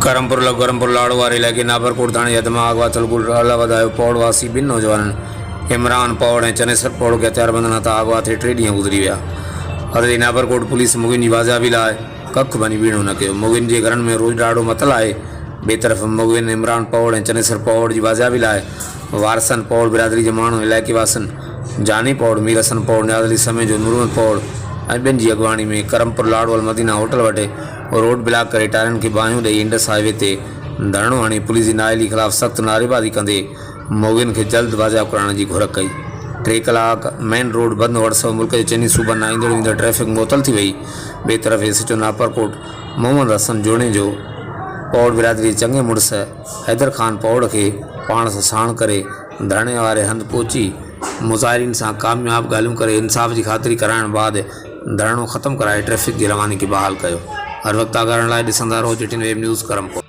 करमपुर लाड़ो वारे इलाइक़े नाबरकोट थाणे हद में अगवा थियल वधायो पौड़ वासी ॿिनि नौजवाननि इमरान पौड़ ऐं चनेसर पौड़ खे हथियारबंद हथां अगवा थिए 3 ॾींहं गुज़री विया। हरदे नाबरकोट पुलिस मुगिन की बाज़ियाबी लाइ कख बनी बीणो न कयो। मुगिन के घरनि में रोज़ ॾाढो मतल आहे। ॿिए तरफ़ मुगिन इमरान पौड़ ऐं चनेसर पौड़ की बाज़ियाबी लाइ वारसन पौड़ बिरादरी के माण्हू इलाइक़े वासियुनि जानी पौड़ मीर हसन पौड़ न्याज़ली समय जो नूरमत पौड़ ऐं ॿियनि जी अॻवानी में करमपुर लाड़वाल मदीना होटल वटि रोड ब्लॉक करे टायरनि खे बाहियूं ॾेई इंडस हाईवे ते धरणो हणी पुलिस जी नाअहली ख़िलाफ़ सख़्त नारेबाज़ी कंदे मोगिन खे जल्द बाज़ियाब कराइण जी घुर कई। 3 कलाक मेन रोड बंद हुअण सां मुल्क जे चइनी सूबनि मां ईंदड़ वेंदड़ ट्रैफ़िक मुअतल थी वई। ॿिए तरफ़ एसएचओ नाबरकोट मोहम्मद हसन जोड़े जो पौड़ बिरादरी चङे मुड़स हैदर ख़ान पौड़ खे पाण सां साण करे धरणे वारे हंधि पहुची मुज़ाहिरीन सां कामयाब ॻाल्हियूं करे इंसाफ़ की ख़ातिरी कराइण बाद धरणो ख़त्म कराए ट्रैफ़िक की रवानी खे बहाल कयो। हर वक्त आगाहण लाइ ॾिसंदा रहो JTN वेब न्यूज़ करमपुर।